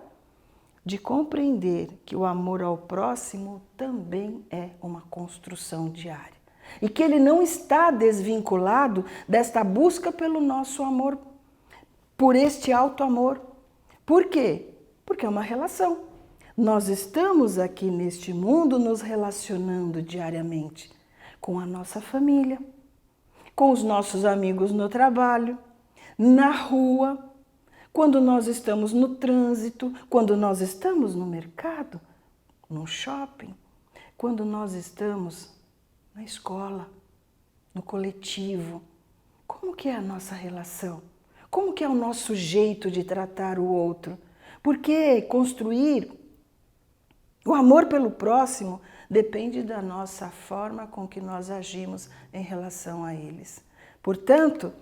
de compreender que o amor ao próximo também é uma construção diária e que ele não está desvinculado desta busca pelo nosso amor, por este auto-amor. Por quê? Porque é uma relação. Nós estamos aqui neste mundo nos relacionando diariamente com a nossa família, com os nossos amigos no trabalho, na rua, quando nós estamos no trânsito, quando nós estamos no mercado, no shopping, quando nós estamos na escola, no coletivo. Como que é a nossa relação? Como que é o nosso jeito de tratar o outro? Porque construir o amor pelo próximo depende da nossa forma com que nós agimos em relação a eles. Portanto,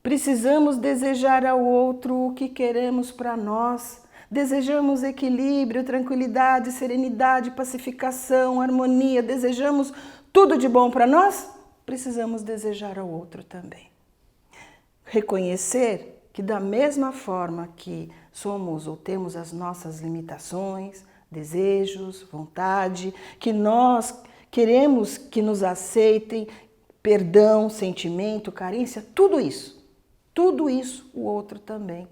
precisamos desejar ao outro o que queremos para nós. Desejamos equilíbrio, tranquilidade, serenidade, pacificação, harmonia. Desejamos tudo de bom para nós? Precisamos desejar ao outro também. Reconhecer que da mesma forma que somos ou temos as nossas limitações, desejos, vontade, que nós queremos que nos aceitem, perdão, sentimento, carência, tudo isso o outro também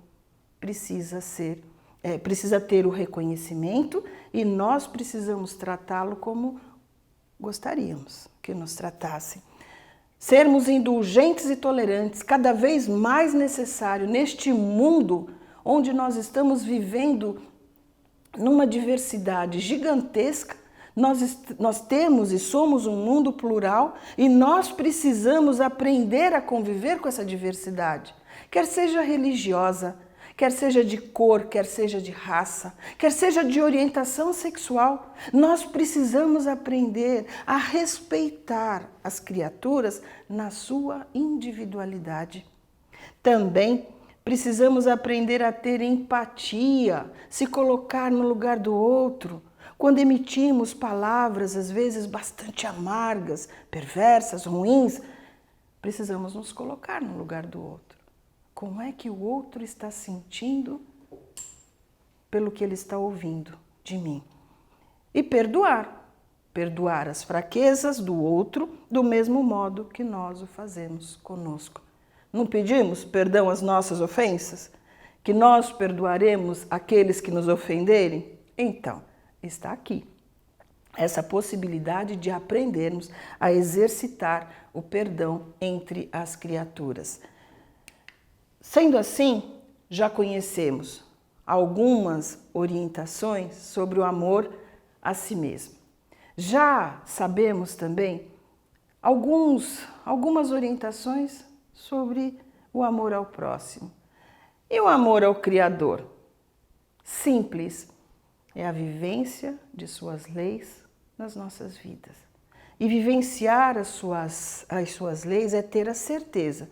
precisa ter o reconhecimento e nós precisamos tratá-lo como gostaríamos que nos tratassem. Sermos indulgentes e tolerantes, cada vez mais necessário neste mundo onde nós estamos vivendo numa diversidade gigantesca. Nós temos e somos um mundo plural e nós precisamos aprender a conviver com essa diversidade, quer seja religiosa, quer seja de cor, quer seja de raça, quer seja de orientação sexual. Nós precisamos aprender a respeitar as criaturas na sua individualidade. Também precisamos aprender a ter empatia, se colocar no lugar do outro. Quando emitimos palavras, às vezes bastante amargas, perversas, ruins, precisamos nos colocar no lugar do outro. Como é que o outro está sentindo pelo que ele está ouvindo de mim? E perdoar as fraquezas do outro do mesmo modo que nós o fazemos conosco. Não pedimos perdão às nossas ofensas? Que nós perdoaremos aqueles que nos ofenderem? Então, está aqui essa possibilidade de aprendermos a exercitar o perdão entre as criaturas. Sendo assim, já conhecemos algumas orientações sobre o amor a si mesmo. Já sabemos também algumas orientações sobre o amor ao próximo. E o amor ao Criador? Simples, é a vivência de suas leis nas nossas vidas. E vivenciar as suas leis é ter a certeza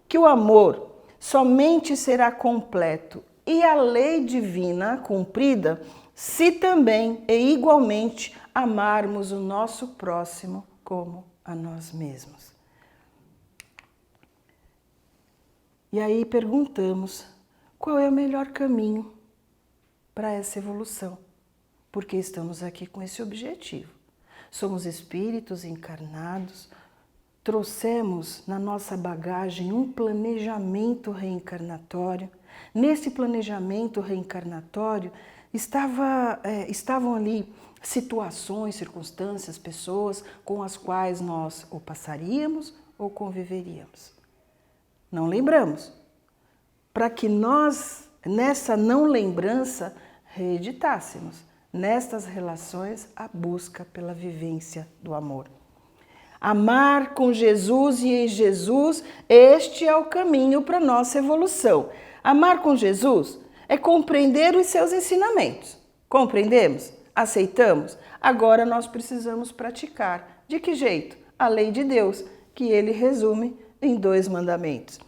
que o amor somente será completo e a lei divina cumprida se também e igualmente amarmos o nosso próximo como a nós mesmos. E aí perguntamos qual é o melhor caminho para essa evolução, porque estamos aqui com esse objetivo. Somos espíritos encarnados, trouxemos na nossa bagagem um planejamento reencarnatório. Nesse planejamento reencarnatório estavam ali situações, circunstâncias, pessoas com as quais nós ou passaríamos ou conviveríamos. Não lembramos. Para que nós, nessa não lembrança, reeditássemos nestas relações a busca pela vivência do amor. Amar com Jesus e em Jesus, este é o caminho para a nossa evolução. Amar com Jesus é compreender os seus ensinamentos. Compreendemos? Aceitamos? Agora nós precisamos praticar. De que jeito? A lei de Deus, que ele resume em 2 mandamentos.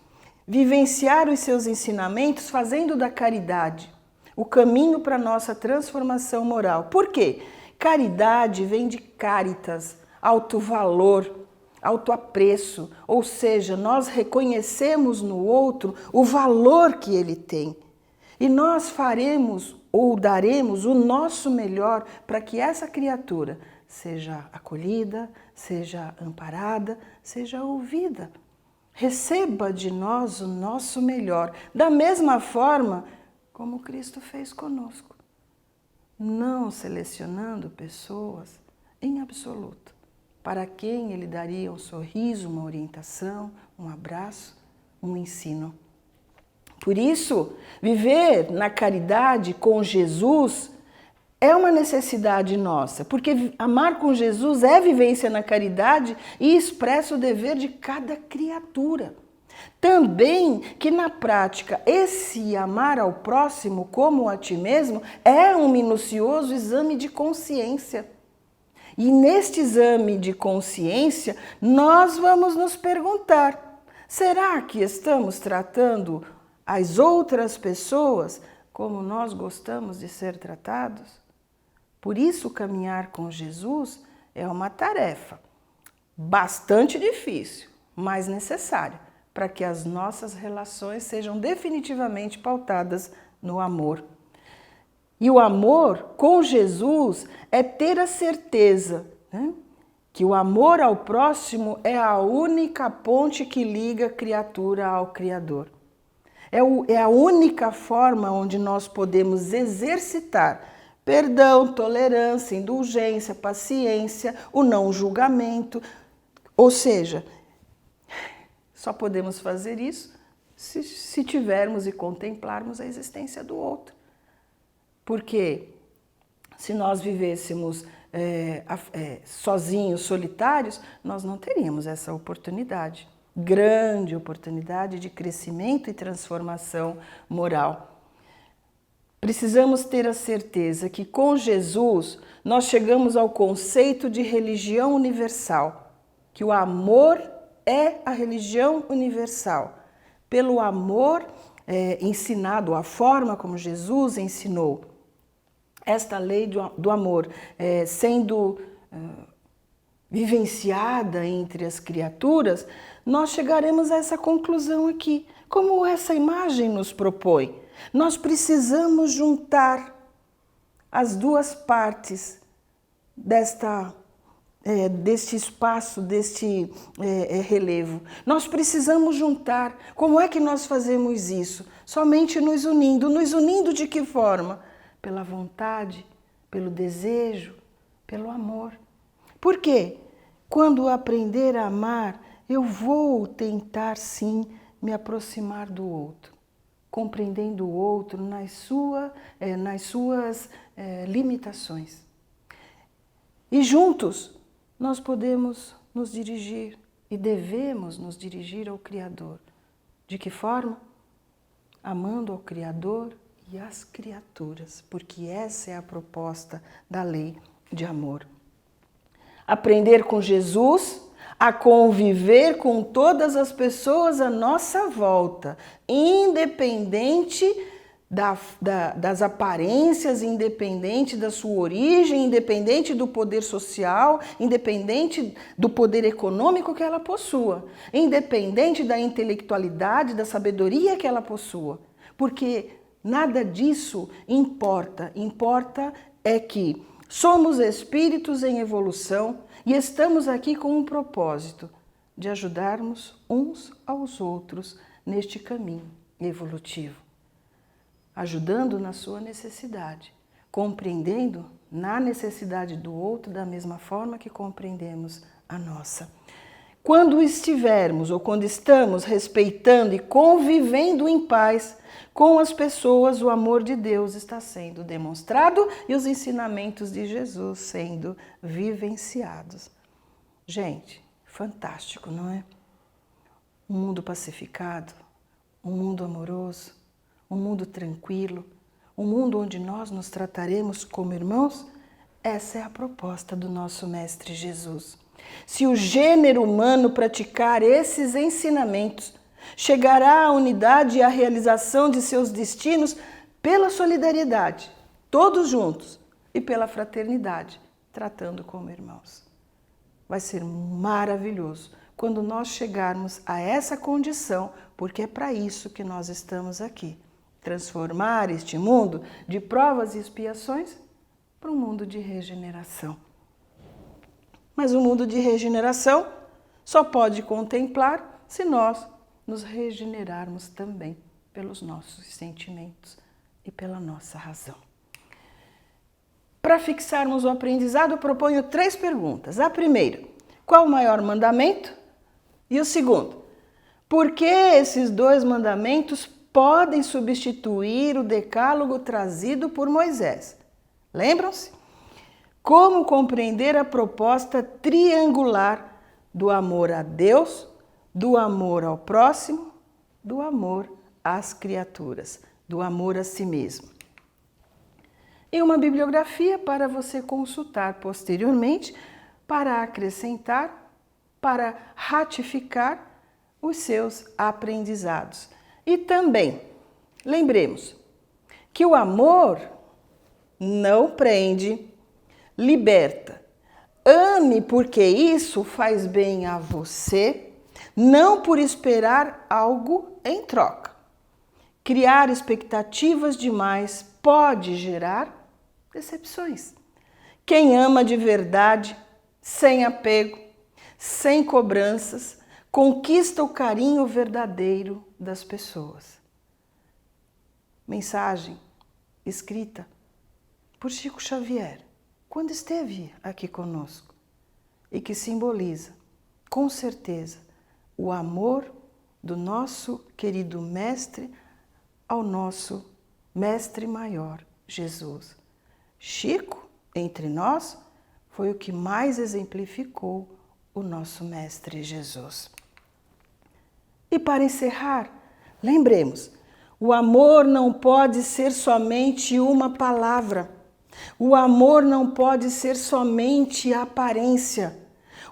Vivenciar os seus ensinamentos fazendo da caridade. o caminho para a nossa transformação moral. Por quê? Caridade vem de caritas, alto valor, alto apreço, ou seja, nós reconhecemos no outro o valor que ele tem. E nós faremos ou daremos o nosso melhor para que essa criatura seja acolhida, seja amparada, seja ouvida. Receba de nós o nosso melhor, da mesma forma como Cristo fez conosco, não selecionando pessoas em absoluto, para quem ele daria um sorriso, uma orientação, um abraço, um ensino. Por isso, viver na caridade com Jesus é uma necessidade nossa, porque amar com Jesus é vivência na caridade e expressa o dever de cada criatura. Também que na prática esse amar ao próximo como a ti mesmo é um minucioso exame de consciência. E neste exame de consciência nós vamos nos perguntar: será que estamos tratando as outras pessoas como nós gostamos de ser tratados? Por isso, caminhar com Jesus é uma tarefa bastante difícil, mas necessária, para que as nossas relações sejam definitivamente pautadas no amor. E o amor com Jesus é ter a certeza, né, que o amor ao próximo é a única ponte que liga a criatura ao Criador. É a única forma onde nós podemos exercitar perdão, tolerância, indulgência, paciência, o não julgamento. Ou seja, só podemos fazer isso se tivermos e contemplarmos a existência do outro. Porque se nós vivêssemos sozinhos, solitários, nós não teríamos essa oportunidade. Grande oportunidade de crescimento e transformação moral. Precisamos ter a certeza que com Jesus nós chegamos ao conceito de religião universal, que o amor é a religião universal. Pelo amor ensinado, a forma como Jesus ensinou, esta lei do amor sendo vivenciada entre as criaturas, nós chegaremos a essa conclusão aqui, como essa imagem nos propõe. Nós precisamos juntar as duas partes deste espaço, deste relevo. Nós precisamos juntar. Como é que nós fazemos isso? Somente nos unindo. Nos unindo de que forma? Pela vontade, pelo desejo, pelo amor. Por quê? Quando aprender a amar, eu vou tentar sim me aproximar do outro, compreendendo o outro nas suas limitações. E juntos nós podemos nos dirigir e devemos nos dirigir ao Criador. De que forma? Amando ao Criador e às criaturas, porque essa é a proposta da lei de amor. Aprender com Jesus a conviver com todas as pessoas à nossa volta, independente das aparências, independente da sua origem, independente do poder social, independente do poder econômico que ela possua, independente da intelectualidade, da sabedoria que ela possua. Porque nada disso importa. Importa é que somos espíritos em evolução e estamos aqui com um propósito de ajudarmos uns aos outros neste caminho evolutivo, ajudando na sua necessidade, compreendendo na necessidade do outro da mesma forma que compreendemos a nossa. Quando estivermos ou quando estamos respeitando e convivendo em paz com as pessoas, o amor de Deus está sendo demonstrado e os ensinamentos de Jesus sendo vivenciados. Gente, fantástico, não é? Um mundo pacificado, um mundo amoroso, um mundo tranquilo, um mundo onde nós nos trataremos como irmãos. Essa é a proposta do nosso Mestre Jesus. Se o gênero humano praticar esses ensinamentos, chegará à unidade e à realização de seus destinos pela solidariedade, todos juntos, e pela fraternidade, tratando como irmãos. Vai ser maravilhoso quando nós chegarmos a essa condição, porque é para isso que nós estamos aqui. Transformar este mundo de provas e expiações para um mundo de regeneração. Mas o mundo de regeneração só pode contemplar se nós nos regenerarmos também pelos nossos sentimentos e pela nossa razão. Para fixarmos o aprendizado, eu proponho 3 perguntas. A primeira, qual o maior mandamento? E o segundo, por que esses 2 mandamentos podem substituir o decálogo trazido por Moisés? Lembram-se? Como compreender a proposta triangular do amor a Deus, do amor ao próximo, do amor às criaturas, do amor a si mesmo? E uma bibliografia para você consultar posteriormente, para acrescentar, para ratificar os seus aprendizados. E também, lembremos que o amor não prende, liberta. Ame porque isso faz bem a você, não por esperar algo em troca. Criar expectativas demais pode gerar decepções. Quem ama de verdade, sem apego, sem cobranças, conquista o carinho verdadeiro das pessoas. Mensagem escrita por Chico Xavier, quando esteve aqui conosco, e que simboliza, com certeza, o amor do nosso querido Mestre ao nosso Mestre Maior, Jesus. Chico, entre nós, foi o que mais exemplificou o nosso Mestre Jesus. E para encerrar, lembremos, o amor não pode ser somente uma palavra. O amor não pode ser somente aparência.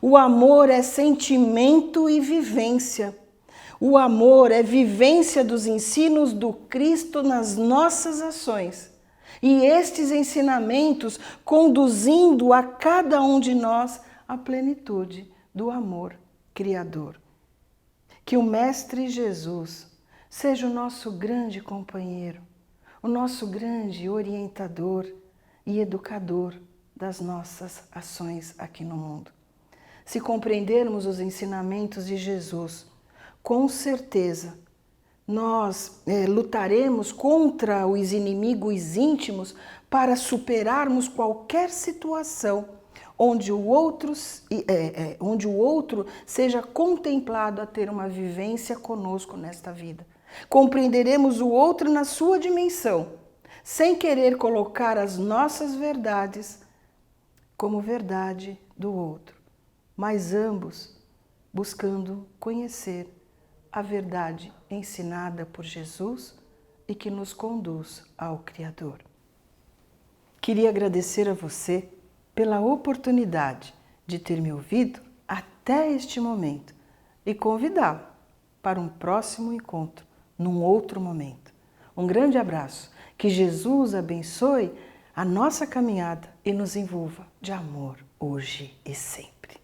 O amor é sentimento e vivência. O amor é vivência dos ensinos do Cristo nas nossas ações. E estes ensinamentos conduzindo a cada um de nós à plenitude do amor criador. Que o Mestre Jesus seja o nosso grande companheiro, o nosso grande orientador e educador das nossas ações aqui no mundo. Se compreendermos os ensinamentos de Jesus, com certeza nós lutaremos contra os inimigos íntimos para superarmos qualquer situação onde o outro seja contemplado a ter uma vivência conosco nesta vida. Compreenderemos o outro na sua dimensão, sem querer colocar as nossas verdades como verdade do outro, mas ambos buscando conhecer a verdade ensinada por Jesus e que nos conduz ao Criador. Queria agradecer a você pela oportunidade de ter me ouvido até este momento e convidá-lo para um próximo encontro, num outro momento. Um grande abraço, que Jesus abençoe a nossa caminhada e nos envolva de amor hoje e sempre.